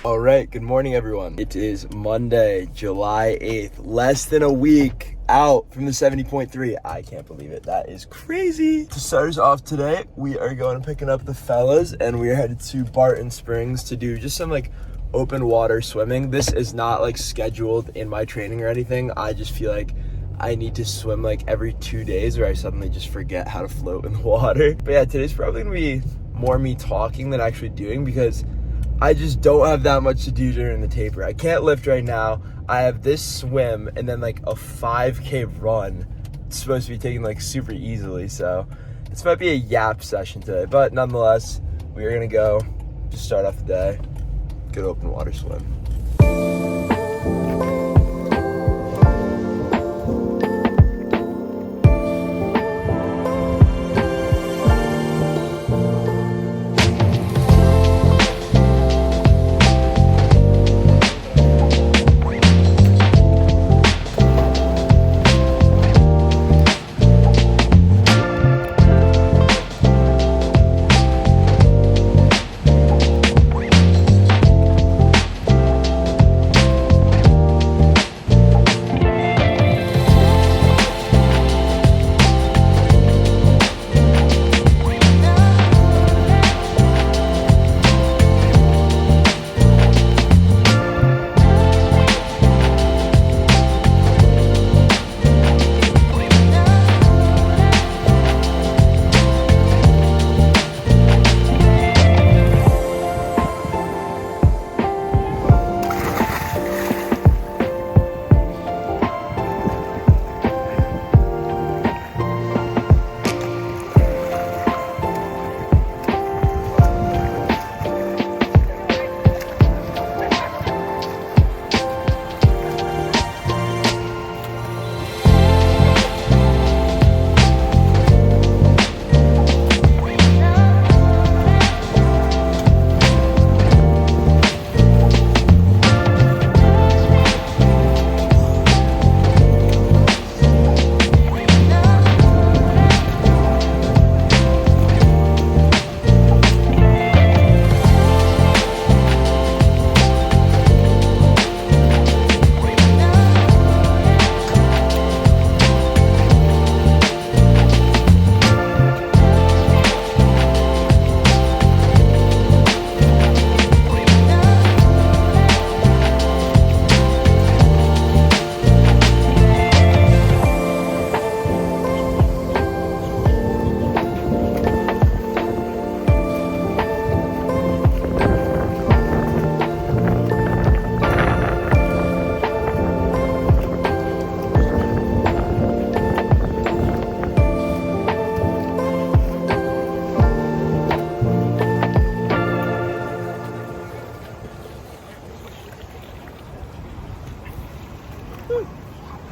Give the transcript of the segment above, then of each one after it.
All right, good morning, everyone. It is Monday, July 8th, less than a week out from the 70.3. I can't believe it. That is crazy. To start us off today, we are going and picking up the fellas, and we are headed to Barton Springs to do just some open water swimming. This is not scheduled in my training or anything. I just feel like I need to swim every 2 days or I suddenly just forget how to float in the water. But yeah, today's probably gonna be more me talking than actually doing because I just don't have that much to do during the taper. I can't lift right now. I have this swim and then a 5K run. It's supposed to be taken super easily. So this might be a yap session today, but nonetheless, we are gonna go just start off the day. Good open water swim.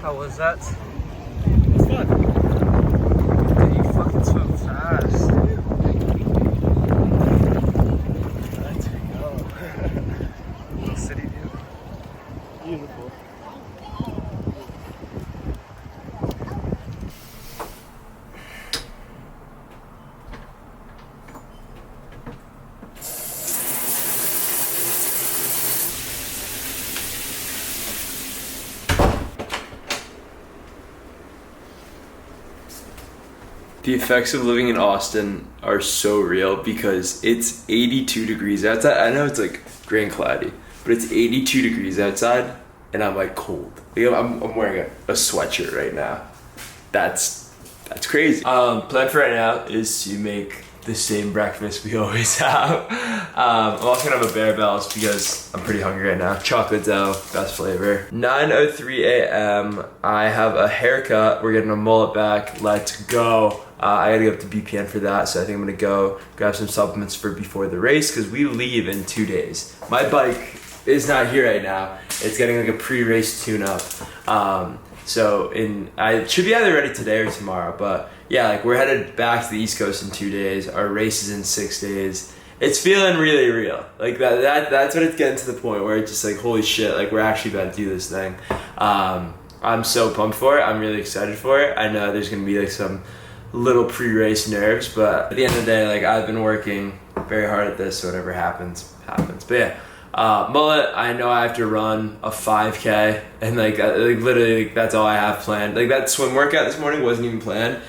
How was that? It's fun. Dude, you fucking swim fast. Let's go. Little city view. Beautiful. The effects of living in Austin are so real because it's 82 degrees outside. I know it's gray and cloudy, but it's 82 degrees outside and I'm cold. I'm wearing a sweatshirt right now. That's crazy. Plan for right now is to make the same breakfast we always have. I'm also gonna have a Bear Bells because I'm pretty hungry right now. Chocolate dough, best flavor. 9:03 a.m. I have a haircut. We're getting a mullet back. Let's go. I gotta go up to BPN for that, so I think I'm gonna go grab some supplements for before the race because we leave in 2 days. My bike is not here right now. It's getting a pre-race tune-up. I should be either ready today or tomorrow, but yeah, we're headed back to the East Coast in 2 days. Our race is in 6 days. It's feeling really real. That's when it's getting to the point where it's just holy shit, we're actually about to do this thing. I'm so pumped for it. I'm really excited for it. I know there's gonna be some little pre-race nerves, but at the end of the day, I've been working very hard at this, so whatever happens, happens. But yeah, Mullet, I know I have to run a 5K, and like literally that's all I have planned. Like that swim workout this morning wasn't even planned.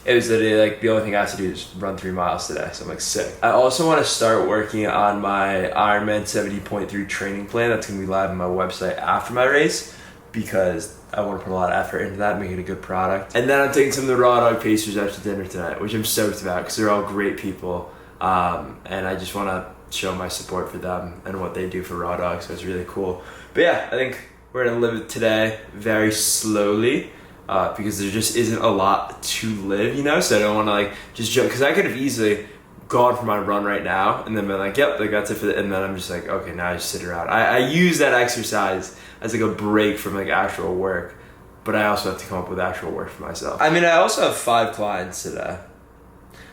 It was literally like the only thing I have to do is run 3 miles today, so I'm like sick. I also want to start working on my Ironman 70.3 training plan. That's gonna be live on my website after my race, because I want to put a lot of effort into that, make it a good product. And then I'm taking some of the Raw Dog Pacers out to dinner tonight, which I'm stoked about because they're all great people, and I just want to show my support for them and what they do for Raw Dog, so it's really cool. But yeah, I think we're gonna live it today very slowly, because there just isn't a lot to live, you know, so I don't want to like just jump, because I could have easily gone for my run right now and then been like, yep, like that's it for and then I'm just like, okay, now I just sit around. I use that exercise as like a break from like actual work, but I also have to come up with actual work for myself. I mean, I also have 5 clients today,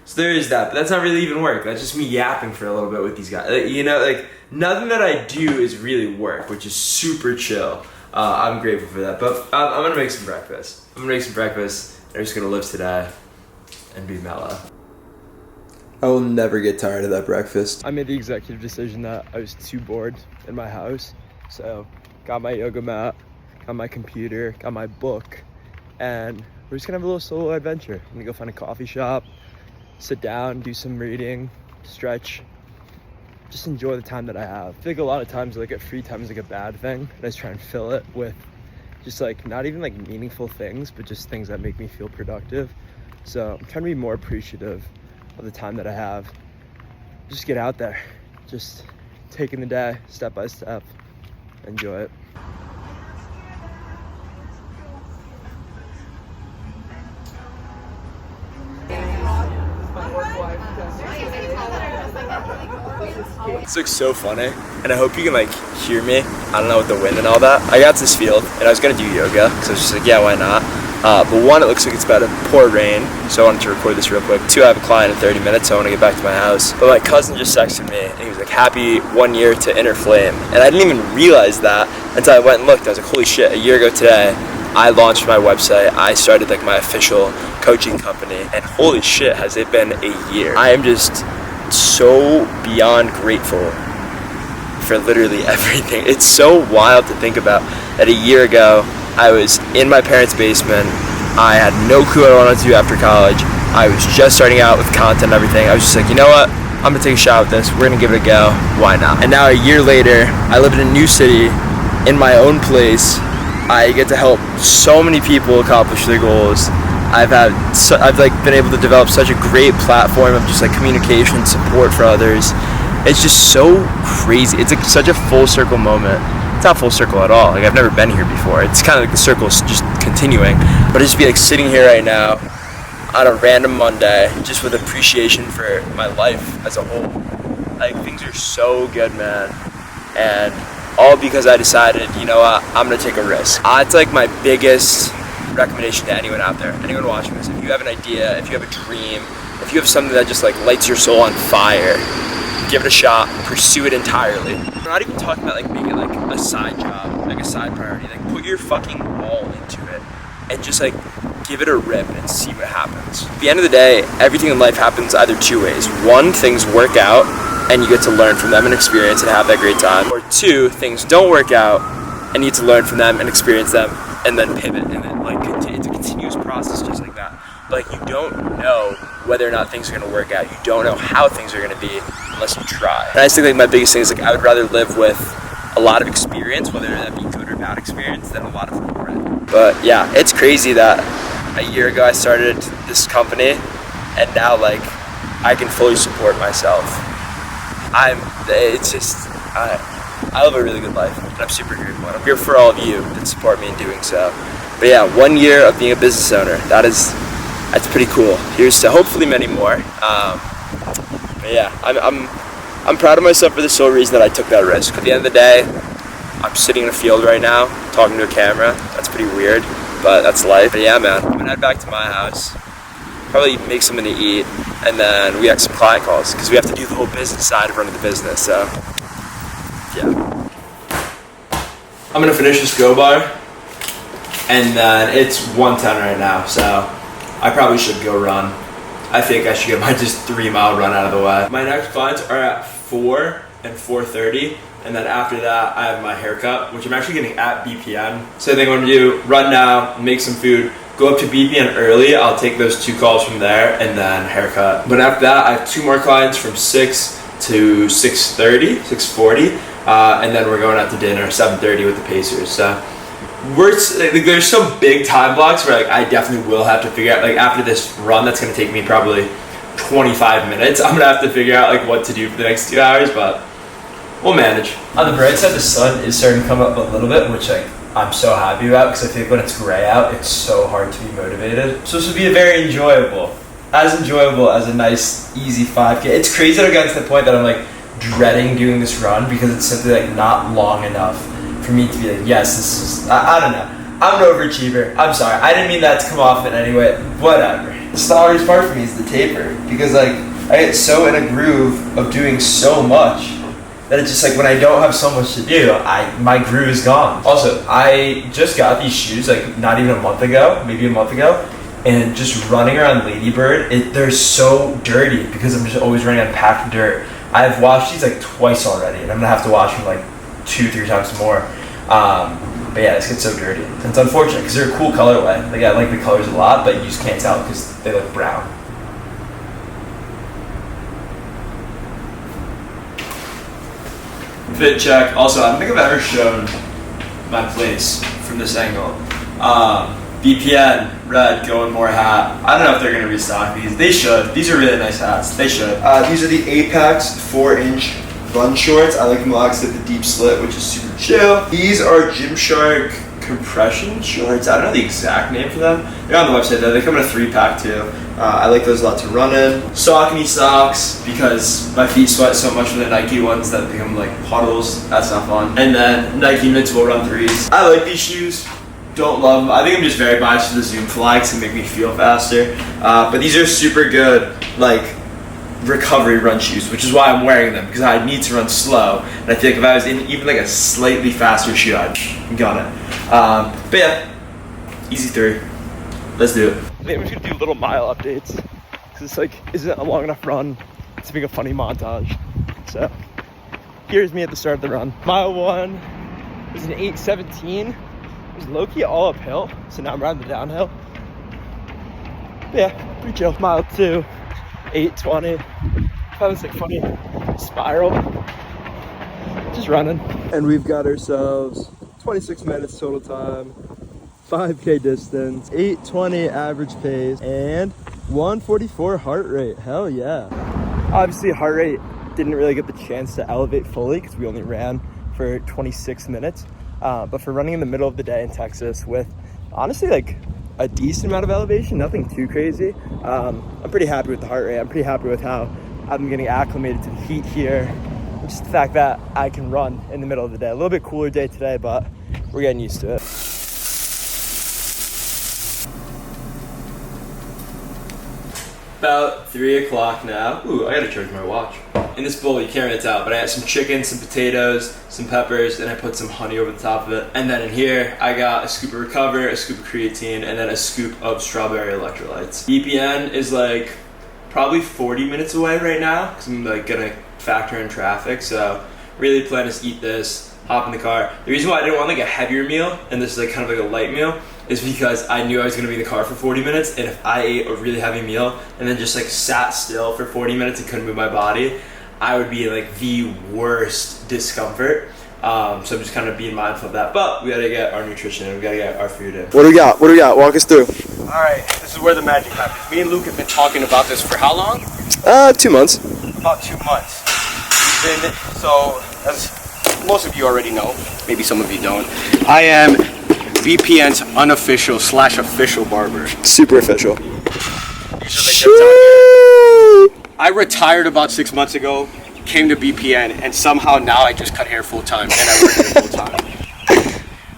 so there is that, but that's not really even work. That's just me yapping for a little bit with these guys. Like, you know, like nothing that I do is really work, which is super chill. I'm grateful for that, but I'm gonna make some breakfast. I'm just gonna live today and be mellow. I will never get tired of that breakfast. I made the executive decision that I was too bored in my house, so got my yoga mat, got my computer, got my book, and we're just gonna have a little solo adventure. I'm gonna go find a coffee shop, sit down, do some reading, stretch, just enjoy the time that I have. I feel like a lot of times like free time is like a bad thing, and I just try and fill it with just like not even like meaningful things, but just things that make me feel productive. So I'm trying to be more appreciative of the time that I have. Just get out there, just taking the day step by step, enjoy it. This looks so funny, and I hope you can like hear me. I don't know, with the wind and all that. I got to this field and I was gonna do yoga because I was just like, yeah, why not? But one, it looks like it's about to pour rain, so I wanted to record this real quick. 2, I have a client in 30 minutes, so I want to get back to my house. But my cousin just texted me, and he was like, happy 1 year to Inner Flame. And I didn't even realize that until I went and looked. I was like, holy shit, a year ago today, I launched my website. I started like my official coaching company, and holy shit, has it been a year. I am just so beyond grateful for literally everything. It's so wild to think about that a year ago, I was in my parents' basement. I had no clue what I wanted to do after college. I was just starting out with content and everything. I was just like, you know what? I'm gonna take a shot with this. We're gonna give it a go. Why not? And now a year later, I live in a new city, in my own place. I get to help so many people accomplish their goals. I've like been able to develop such a great platform of just like communication, support for others. It's just so crazy. It's like such a full circle moment. It's not full circle at all. Like I've never been here before. It's kind of like the circle's just continuing. But I just be like sitting here right now on a random Monday, just with appreciation for my life as a whole. Like things are so good, man. And all because I decided, you know what, I'm gonna take a risk. It's like my biggest recommendation to anyone out there, anyone watching this. If you have an idea, if you have a dream, if you have something that just like lights your soul on fire, give it a shot, pursue it entirely. I'm not even talking about like making it like a side job, like a side priority. Like put your fucking all into it and just like give it a rip and see what happens. At the end of the day, everything in life happens either 2 ways. 1, things work out and you get to learn from them and experience and have that great time. Or 2, things don't work out and you get to learn from them and experience them and then pivot, and then like it's a continuous process just like that. But like you don't know whether or not things are gonna work out. You don't know how things are gonna be unless you try. And I just think like my biggest thing is like I would rather live with a lot of experience, whether that be good or bad experience, than a lot of regret. But yeah, it's crazy that a year ago I started this company and now like I can fully support myself. I live a really good life, and I'm super grateful. And I'm here for all of you that support me in doing so. But yeah, 1 year of being a business owner, that's pretty cool. Here's to hopefully many more. But yeah, I'm proud of myself for the sole reason that I took that risk. At the end of the day, I'm sitting in a field right now, talking to a camera. That's pretty weird, but that's life. But yeah, man, I'm gonna head back to my house, probably make something to eat, and then we got some client calls because we have to do the whole business side of running the business. So yeah, I'm gonna finish this go bar, and then it's 1:10 right now, so I probably should go run. I think I should get my just 3 mile run out of the way. My next clients are at 4 and 4:30, And then after that, I have my haircut, which I'm actually getting at BPN. So I think I'm gonna do run now, make some food, go up to BPN early. I'll take those 2 calls from there and then haircut. But after that, I have 2 more clients from 6 to 6:30, 6:40. And then we're going out to dinner 7:30 with the Pacers. So there's some big time blocks where like I definitely will have to figure out, like after this run that's gonna take me probably 25 minutes, I'm gonna have to figure out like what to do for the next 2 hours, but we'll manage. On the bright side, the sun is starting to come up a little bit, which like I'm so happy about, because I think when it's gray out, it's so hard to be motivated. So this will be a very enjoyable as a nice easy 5K. It's crazy that I've gotten to the point that I'm like dreading doing this run, because it's simply like not long enough for me to be like, yes, this is, I don't know. I'm an overachiever. I'm sorry. I didn't mean that to come off in any way. Whatever. The hardest part for me is the taper, because like I get so in a groove of doing so much that it's just like when I don't have so much to do, my groove is gone. Also, I just got these shoes like not even a month ago, maybe a month ago, and just running around Ladybird, they're so dirty because I'm just always running on packed dirt. I've washed these like twice already, and I'm gonna have to wash them like 2-3 times more. But yeah, this gets so dirty. And it's unfortunate because they're a cool colorway. Like I like the colors a lot, but you just can't tell because they look brown. Fit check. Also, I don't think I've ever shown my place from this angle. BPN, red, going more hat. I don't know if they're gonna restock these. They should. These are really nice hats. They should. These are the Apex 4-inch run shorts. I like them a lot because they have the deep slit, which is super chill. These are Gymshark compression shorts. I don't know the exact name for them. They're on the website though. They come in a 3-pack too. I like those a lot to run in. Saucony socks, because my feet sweat so much from the Nike ones that they become like puddles. That's not fun. And then Nike Invincible Run 3s. I like these shoes. Don't love them. I think I'm just very biased to the Zoom Fly because they make me feel faster. But these are super good, like recovery run shoes, which is why I'm wearing them, because I need to run slow, and I feel like if I was in even like a slightly faster shoe, I'd got it. But yeah, easy 3. Let's do it. I think I'm just gonna do little mile updates, because it's like isn't a long enough run to make a funny montage. So here's me at the start of the run. Mile 1 was an 8:17. It was low-key all uphill, so now I'm riding the downhill. But yeah, pretty chill. Mile 2. 8:20. That was like funny spiral. Just running. And we've got ourselves 26 minutes total time, 5K distance, 8:20 average pace, and 144 heart rate. Hell yeah. Obviously heart rate didn't really get the chance to elevate fully because we only ran for 26 minutes. But for running in the middle of the day in Texas with honestly like a decent amount of elevation, nothing too crazy. I'm pretty happy with the heart rate. I'm pretty happy with how I've been getting acclimated to the heat here. And just the fact that I can run in the middle of the day. A little bit cooler day today, but we're getting used to it. About 3 o'clock now. Ooh, I gotta charge my watch. In this bowl, you can't really tell, but I had some chicken, some potatoes, some peppers, and I put some honey over the top of it. And then in here, I got a scoop of Recover, a scoop of creatine, and then a scoop of strawberry electrolytes. BPN is like probably 40 minutes away right now, because I'm like gonna factor in traffic. So really plan to eat this, hop in the car. The reason why I didn't want like a heavier meal, and this is like kind of like a light meal, is because I knew I was gonna be in the car for 40 minutes, and if I ate a really heavy meal and then just like sat still for 40 minutes and couldn't move my body, I would be like the worst discomfort. So I'm just kind of being mindful of that. But we gotta get our nutrition in, we gotta get our food in. What do we got? What do we got? Walk us through. Alright, this is where the magic happens. Me and Luke have been talking about this for how long? 2 months. About 2 months. So, as most of you already know, maybe some of you don't, I am BPN's unofficial / official barber. Super official. I retired about 6 months ago, came to BPN, and somehow now I just cut hair full time, and I work here full time.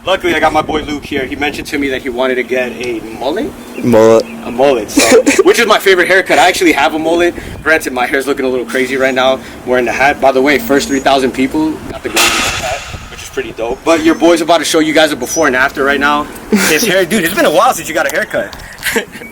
Luckily, I got my boy Luke here. He mentioned to me that he wanted to get a mullet. A mullet, so, which is my favorite haircut. I actually have a mullet. Granted, my hair's looking a little crazy right now, wearing the hat. By the way, first 3,000 people got the golden hat, which is pretty dope. But your boy's about to show you guys a before and after right now. His hair, dude, it's been a while since you got a haircut.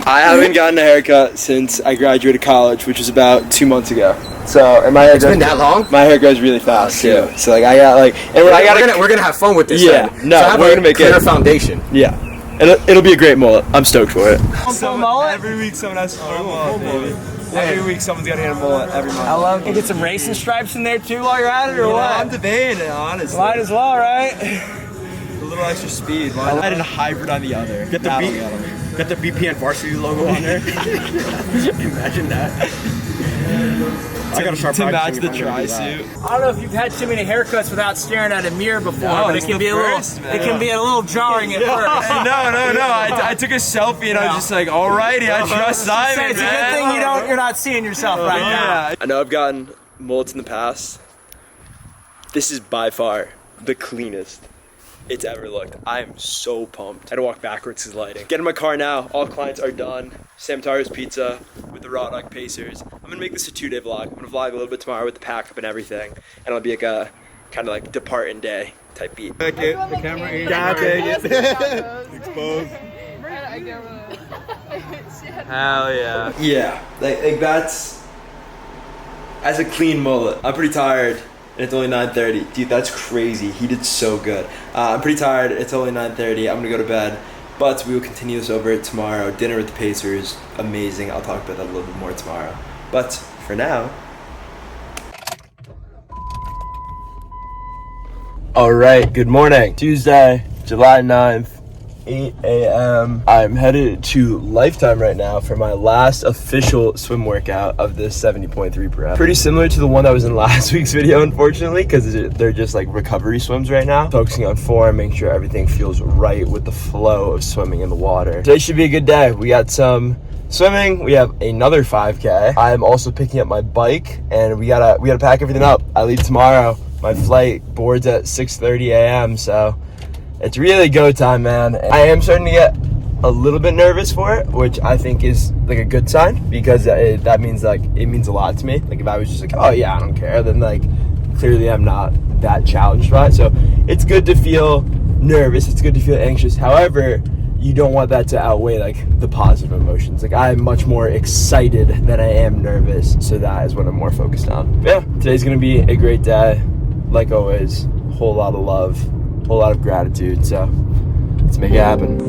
I haven't gotten a haircut since I graduated college, which was about 2 months ago. So, and my hair It's been that long? My hair grows really fast too. So like I got like, and we're gonna have fun with this. Yeah, then. no, so have we're a gonna make clear it foundation. Yeah, it'll be a great mullet. I'm stoked for it. Every week someone has to throw a mullet, baby. Every week someone's got to hit a mullet every month. I love. Can get some racing stripes in there too while you're at it, or what? I'm debating it, honestly. Might as well, right? A little extra speed. I had a hybrid on the other. Get the BPN varsity logo on there. Imagine that. I gotta start to match practicing the if I'm gonna do tri-suit. that. I don't know if you've had too many haircuts without staring at a mirror before, but it can be a little jarring at first. No. I took a selfie and I was just like, alrighty, I trust Simon, It's a good thing you're not seeing yourself right now. I know I've gotten mullets in the past. This is by far the cleanest it's ever looked. I am so pumped. I had to walk backwards because lighting. Get in my car now. All clients are done. Sam Tara's Pizza with the Raw Dog Pacers. I'm gonna make this a 2-day vlog. I'm gonna vlog a little bit tomorrow with the pack up and everything, and it'll be like a kind of like departing day type beat. The camera Exposed. Hell yeah. Yeah, like that's as a clean mullet. I'm pretty tired. And it's only 9:30. Dude, that's crazy. He did so good. I'm pretty tired. It's only 9:30. I'm gonna go to bed. But we will continue this over tomorrow. Dinner with the Pacers. Amazing. I'll talk about that a little bit more tomorrow. But for now. Alright, good morning. Tuesday, July 9th. 8 a.m. I'm headed to Lifetime right now for my last official swim workout of this 70.3 per hour. Pretty similar to the one that was in last week's video, unfortunately, because they're just like recovery swims right now. Focusing on form, making sure everything feels right with the flow of swimming in the water. Today should be a good day. We got some swimming, we have another 5K. I'm also picking up my bike, and we gotta pack everything up. I leave tomorrow. My flight boards at 6:30 a.m. so it's really go time, man. I am starting to get a little bit nervous for it, which I think is like a good sign, because that means like it means a lot to me. Like if I was just like, oh yeah, I don't care, then like clearly I'm not that challenged by it. So it's good to feel nervous, it's good to feel anxious. However, you don't want that to outweigh like the positive emotions. Like I'm much more excited than I am nervous, so that is what I'm more focused on. But yeah, today's gonna be a great day, like always. Whole lot of love, whole lot of gratitude, so let's make it happen.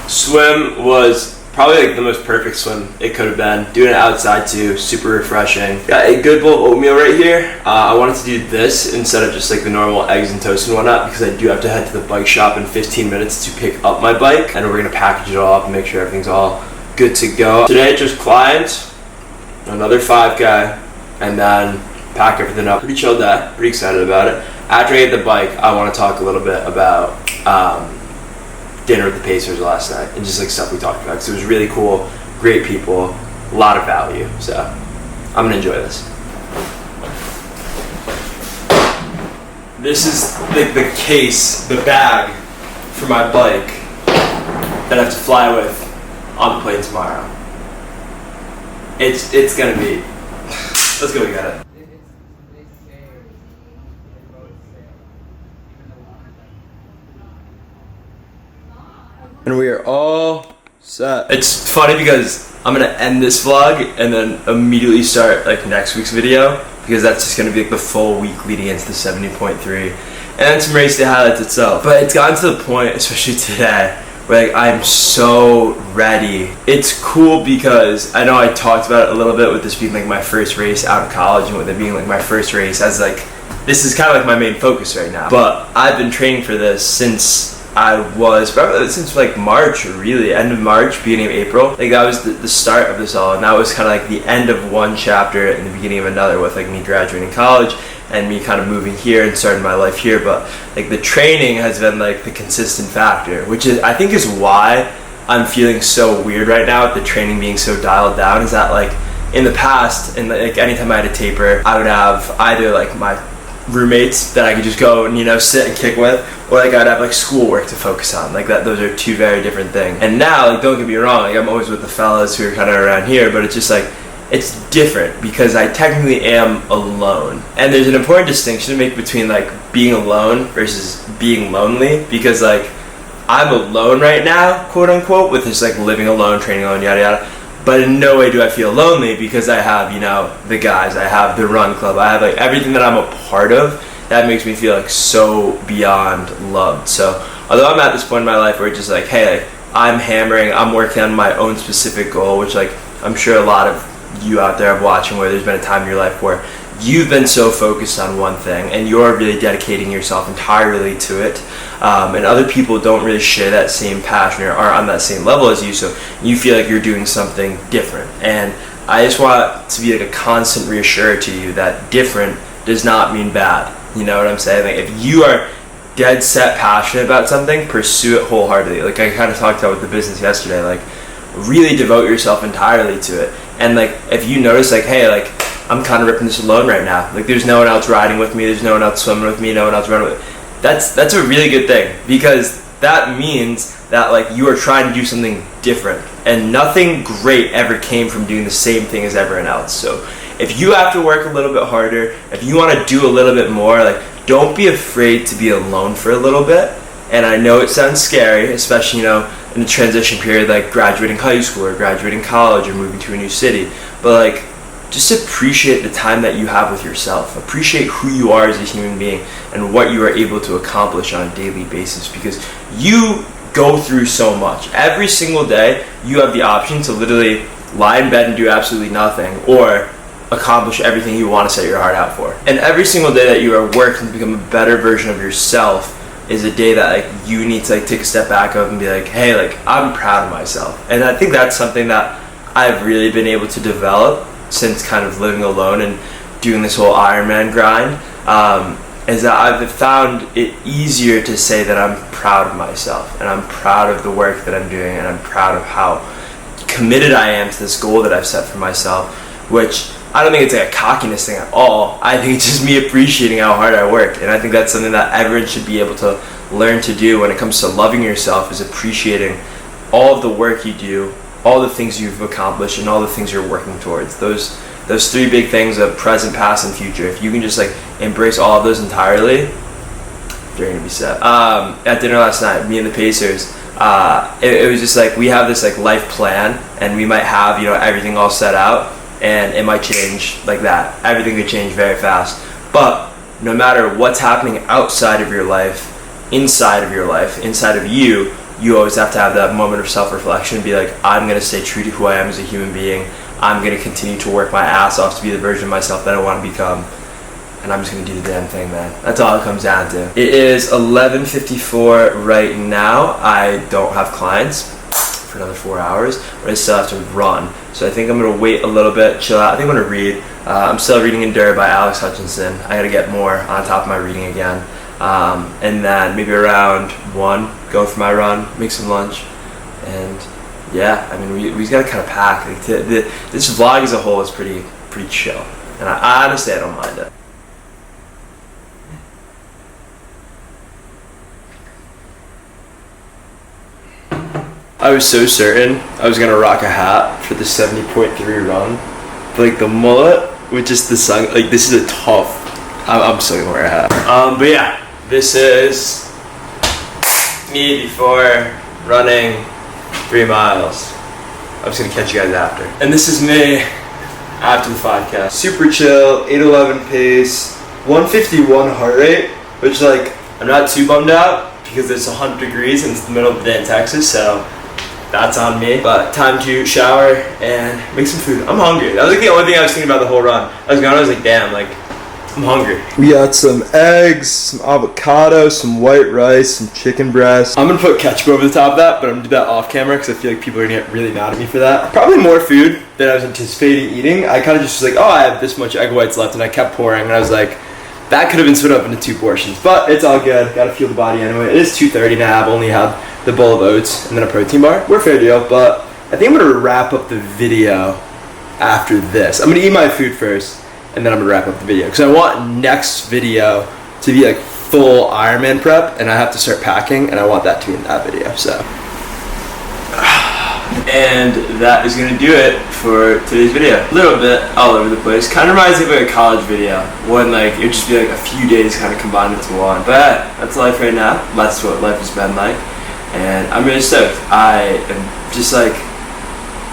Swim was probably like the most perfect swim it could have been. Doing it outside too, super refreshing. Got a good bowl of oatmeal right here. I wanted to do this instead of just like the normal eggs and toast and whatnot, because I do have to head to the bike shop in 15 minutes to pick up my bike, and we're gonna package it all up and make sure everything's all good to go. Today just clients, another 5K, and then pack everything up. Pretty chill day, pretty excited about it. After I get the bike, I want to talk a little bit about dinner with the Pacers last night and just like stuff we talked about, because it was really cool, great people, a lot of value. So I'm gonna enjoy this. This is like the case, the bag for my bike that I have to fly with on the plane tomorrow. It's gonna be. Let's go get it. And we are all set. It's funny because I'm gonna end this vlog and then immediately start like next week's video, because that's just gonna be like the full week leading into the 70.3 and then some race day highlights itself. But it's gotten to the point, especially today, where like I'm so ready. It's cool because I know I talked about it a little bit with this being like my first race out of college, and with it being like my first race as like, this is kind of like my main focus right now. But I've been training for this since probably since like March, or really end of March, beginning of April. Like that was the start of this all, and that was kind of like the end of one chapter and the beginning of another, with like me graduating college and me kind of moving here and starting my life here. But like the training has been like the consistent factor, which is, I think, is why I'm feeling so weird right now with the training being so dialed down. Is that like in the past, and like anytime I had a taper, I would have either like my roommates that I could just go and, you know, sit and kick with, or like I'd have like schoolwork to focus on. Like that, those are two very different things. And now, like, don't get me wrong, like I'm always with the fellas who are kind of around here, but it's just like, it's different because I technically am alone. And there's an important distinction to make between like being alone versus being lonely, because like I'm alone right now, quote unquote, with just like living alone, training alone, yada yada. But in no way do I feel lonely, because I have, you know, the guys, I have the run club, I have like everything that I'm a part of that makes me feel like so beyond loved. So although I'm at this point in my life where it's just like, hey, like, I'm hammering, I'm working on my own specific goal, which like I'm sure a lot of you out there are watching, where there's been a time in your life where you've been so focused on one thing and you're really dedicating yourself entirely to it, and other people don't really share that same passion or are on that same level as you, so you feel like you're doing something different. And I just want to be like a constant reassurer to you that different does not mean bad. You know what I'm saying? Like if you are dead set passionate about something, pursue it wholeheartedly. Like I kind of talked about with the business yesterday, like really devote yourself entirely to it. And like if you notice like, hey, like I'm kind of ripping this alone right now, like there's no one else riding with me, there's no one else swimming with me, no one else running with me, that's a really good thing, because that means that like you are trying to do something different, and nothing great ever came from doing the same thing as everyone else. So if you have to work a little bit harder, if you want to do a little bit more, like don't be afraid to be alone for a little bit. And I know it sounds scary, especially, you know, in the transition period, like graduating high school or graduating college or moving to a new city, but like just appreciate the time that you have with yourself. Appreciate who you are as a human being and what you are able to accomplish on a daily basis, because you go through so much. Every single day, you have the option to literally lie in bed and do absolutely nothing, or accomplish everything you want to set your heart out for. And every single day that you are working to become a better version of yourself is a day that like you need to like take a step back of and be like, hey, like I'm proud of myself. And I think that's something that I've really been able to develop since kind of living alone and doing this whole Ironman grind, is that I've found it easier to say that I'm proud of myself, and I'm proud of the work that I'm doing, and I'm proud of how committed I am to this goal that I've set for myself, which I don't think it's like a cockiness thing at all. I think it's just me appreciating how hard I work, and I think that's something that everyone should be able to learn to do when it comes to loving yourself, is appreciating all of the work you do, all the things you've accomplished, and all the things you're working towards. Those three big things of present, past, and future. If you can just like embrace all of those entirely, you're gonna be set. At dinner last night, me and the Pacers, it was just like we have this like life plan, and we might have, you know, everything all set out, and it might change like that. Everything could change very fast. But no matter what's happening outside of your life, inside of you, you always have to have that moment of self-reflection and be like, I'm going to stay true to who I am as a human being. I'm going to continue to work my ass off to be the version of myself that I want to become. And I'm just going to do the damn thing, man. That's all it comes down to. It is 11:54 right now. I don't have clients for another 4 hours, but I still have to run. So I think I'm going to wait a little bit, chill out. I think I'm going to read. I'm still reading Endure by Alex Hutchinson. I got to get more on top of my reading again. And then maybe around 1, go for my run, make some lunch, and yeah, I mean, we just gotta kind of pack. Like, this vlog as a whole is pretty chill, and I honestly I don't mind it. I was so certain I was gonna rock a hat for the 70.3 run, but like the mullet with just the sun, like this is a tough. I'm still gonna wear a hat. But yeah, this is me before running 3 miles. I'm just gonna catch you guys after. And this is me after the 5K. Super chill, 8:11 pace, 151 heart rate, which like I'm not too bummed out because it's 100 degrees and it's the middle of the day in Texas, so that's on me. But time to shower and make some food. I'm hungry. That was like the only thing I was thinking about the whole run. I was like, damn, like I'm hungry. We got some eggs, some avocado, some white rice, some chicken breast. I'm gonna put ketchup over the top of that, but I'm gonna do that off camera because I feel like people are gonna get really mad at me for that. Probably more food than I was anticipating eating. I kind of just was like, oh, I have this much egg whites left, and I kept pouring, and I was like, that could have been split up into 2 portions, but it's all good. Gotta fuel the body anyway. It is 2:30 now. I've only had the bowl of oats and then a protein bar. We're fair deal, but I think I'm gonna wrap up the video after this. I'm gonna eat my food first, and then I'm gonna wrap up the video because I want next video to be like full Ironman prep, and I have to start packing, and I want that to be in that video. So, and that is gonna do it for today's video. A little bit all over the place. Kind of reminds me of like a college video when like it would just be like a few days kind of combined into one. But that's life right now. That's what life has been like, and I'm really stoked. I am just like,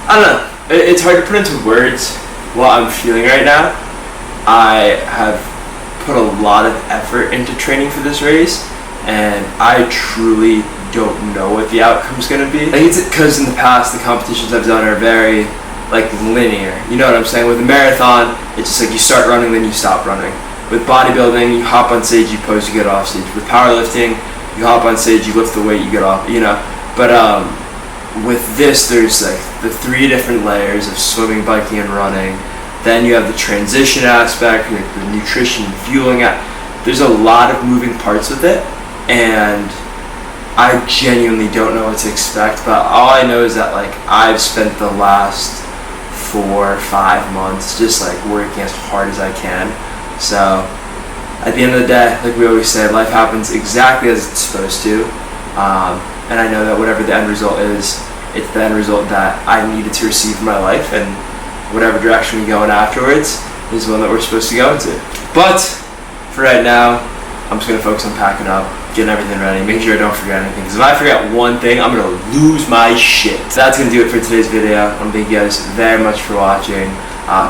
I don't know. It's hard to put into words what I'm feeling right now. I have put a lot of effort into training for this race, and I truly don't know what the outcome's gonna be. I think it's because in the past the competitions I've done are very like linear. You know what I'm saying? With a marathon, it's just like you start running, then you stop running. With bodybuilding, you hop on stage, you pose, you get off stage. With powerlifting, you hop on stage, you lift the weight, you get off. You know, but with this, there's like the 3 different layers of swimming, biking, and running. Then you have the transition aspect, like the nutrition, fueling. There's a lot of moving parts with it, and I genuinely don't know what to expect. But all I know is that like I've spent the last 4 or 5 months just like working as hard as I can. So at the end of the day, like we always say, life happens exactly as it's supposed to, and I know that whatever the end result is, it's the end result that I needed to receive in my life, and whatever direction we go in afterwards is the one that we're supposed to go into. But for right now, I'm just gonna focus on packing up, getting everything ready, making sure I don't forget anything. Because if I forget one thing, I'm gonna lose my shit. So that's gonna do it for today's video. I thank you guys very much for watching.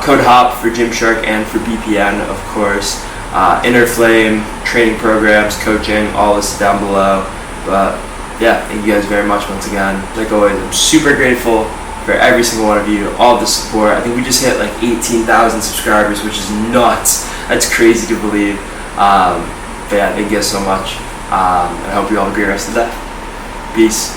Code HOP for Gymshark and for BPN, of course. Inner Flame, training programs, coaching, all this down below. But yeah, thank you guys very much once again. Like always, I'm super grateful for every single one of you, all the support. I think we just hit like 18,000 subscribers, which is nuts. That's crazy to believe. But yeah, thank you guys so much. And I hope you all have a great rest of the day. Peace.